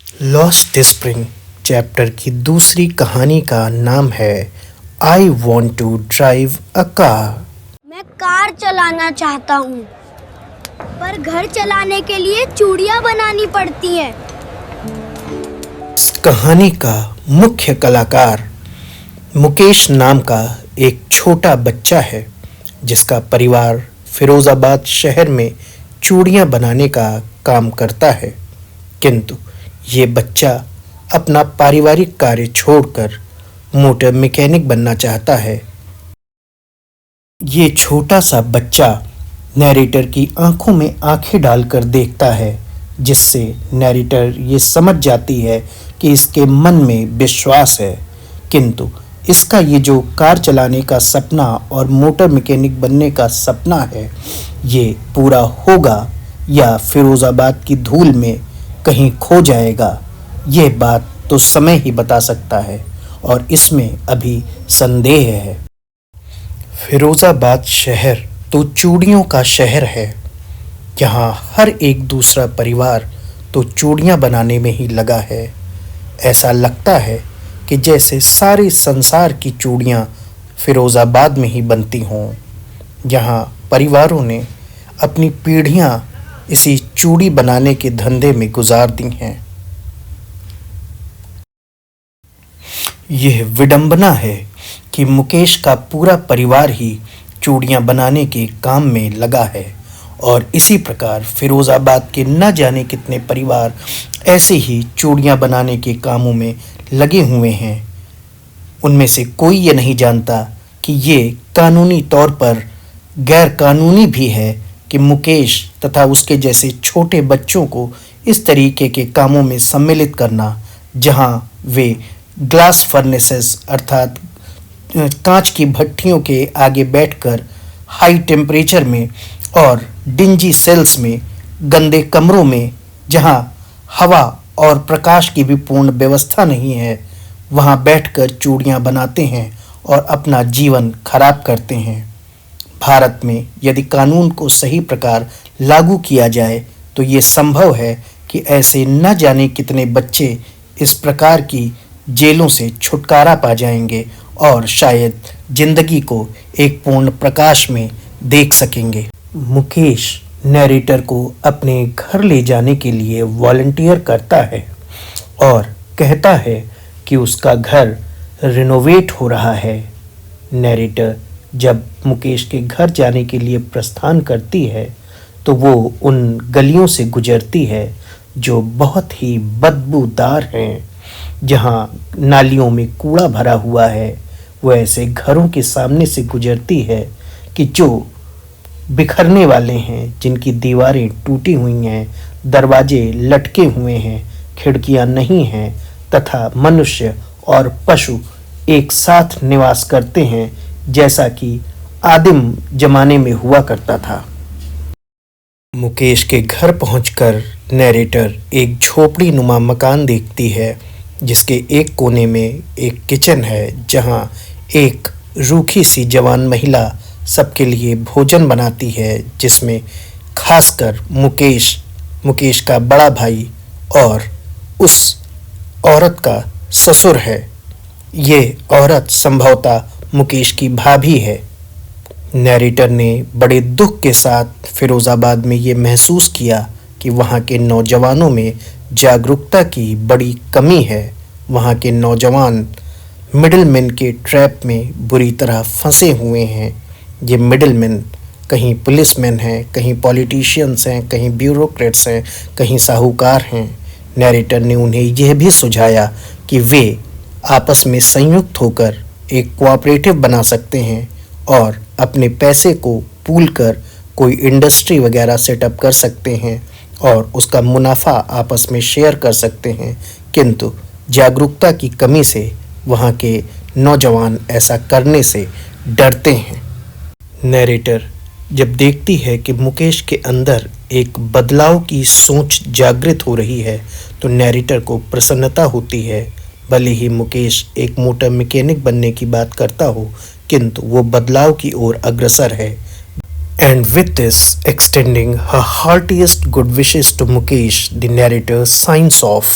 Lost spring chapter की दूसरी कहानी का नाम है I want to drive a car. मैं कार चलाना चाहता हूँ, पर घर चलाने के लिए चूड़ियाँ बनानी पड़ती हैं। इस कहानी का मुख्य कलाकार मुकेश नाम का एक छोटा बच्चा है, जिसका परिवार फिरोजाबाद शहर में चूड़ियाँ बनाने का काम करता है। किंतु ये बच्चा अपना पारिवारिक कार्य छोड़कर मोटर मैकेनिक बनना चाहता है। ये छोटा सा बच्चा नैरेटर की आंखों में आंखें डालकर देखता है, जिससे नैरेटर ये समझ जाती है कि इसके मन में विश्वास है। किंतु इसका ये जो कार चलाने का सपना और मोटर मैकेनिक बनने का सपना है, ये पूरा होगा या फिरोजाबाद की धूल में कहीं खो जाएगा, ये बात तो समय ही बता सकता है और इसमें अभी संदेह है। फिरोजाबाद शहर तो चूड़ियों का शहर है। यहाँ हर एक दूसरा परिवार तो चूड़ियाँ बनाने में ही लगा है। ऐसा लगता है कि जैसे सारे संसार की चूड़ियाँ फिरोजाबाद में ही बनती हों। यहाँ परिवारों ने अपनी पीढ़ियाँ इसी चूड़ी बनाने के धंधे में गुजार दी हैं। यह विडंबना है कि मुकेश का पूरा परिवार ही चूड़ियाँ बनाने के काम में लगा है और इसी प्रकार फिरोजाबाद के न जाने कितने परिवार ऐसे ही चूड़ियाँ बनाने के कामों में लगे हुए हैं। उनमें से कोई ये नहीं जानता कि ये कानूनी तौर पर गैर कानूनी भी है कि मुकेश तथा उसके जैसे छोटे बच्चों को इस तरीके के कामों में सम्मिलित करना, जहां वे ग्लास फर्नेसेस अर्थात कांच की भट्टियों के आगे बैठकर हाई टेम्परेचर में और डिंजी सेल्स में, गंदे कमरों में जहां हवा और प्रकाश की भी पूर्ण व्यवस्था नहीं है, वहां बैठकर चूड़ियां बनाते हैं और अपना जीवन खराब करते हैं। भारत में यदि कानून को सही प्रकार लागू किया जाए तो ये संभव है कि ऐसे न जाने कितने बच्चे इस प्रकार की जेलों से छुटकारा पा जाएंगे और शायद जिंदगी को एक पूर्ण प्रकाश में देख सकेंगे। मुकेश नैरेटर को अपने घर ले जाने के लिए वॉलंटियर करता है और कहता है कि उसका घर रिनोवेट हो रहा है। नैरेटर जब मुकेश के घर जाने के लिए प्रस्थान करती है तो वो उन गलियों से गुजरती है जो बहुत ही बदबूदार हैं, जहाँ नालियों में कूड़ा भरा हुआ है। वो ऐसे घरों के सामने से गुजरती है कि जो बिखरने वाले हैं, जिनकी दीवारें टूटी हुई हैं, दरवाजे लटके हुए हैं, खिड़कियां नहीं हैं तथा मनुष्य और पशु एक साथ निवास करते हैं, जैसा कि आदिम जमाने में हुआ करता था। मुकेश के घर पहुंचकर नैरेटर एक झोपड़ी नुमा मकान देखती है, जिसके एक कोने में एक किचन है, जहां एक रूखी सी जवान महिला सबके लिए भोजन बनाती है, जिसमें खासकर मुकेश का बड़ा भाई और उस औरत का ससुर है। ये औरत संभवतः मुकेश की भाभी है। नैरेटर ने बड़े दुख के साथ फिरोजाबाद में ये महसूस किया कि वहाँ के नौजवानों में जागरूकता की बड़ी कमी है। वहाँ के नौजवान मिडिलमैन के ट्रैप में बुरी तरह फंसे हुए हैं। ये मिडिलमैन कहीं पुलिसमैन हैं, कहीं पॉलिटिशियंस हैं, कहीं ब्यूरोक्रेट्स हैं, कहीं साहूकार हैं। नैरेटर ने उन्हें यह भी सुझाया कि वे आपस में संयुक्त होकर एक कोऑपरेटिव बना सकते हैं और अपने पैसे को पूल कर कोई इंडस्ट्री वगैरह सेटअप कर सकते हैं और उसका मुनाफा आपस में शेयर कर सकते हैं। किंतु जागरूकता की कमी से वहाँ के नौजवान ऐसा करने से डरते हैं। नैरेटर जब देखती है कि मुकेश के अंदर एक बदलाव की सोच जागृत हो रही है तो नैरेटर को प्रसन्नता होती है। भले ही मुकेश एक मोटर मैकेनिक बनने की बात करता हो, किंतु वो बदलाव की ओर अग्रसर है। And with this, extending her heartiest good wishes to Mukesh, the narrator signs off.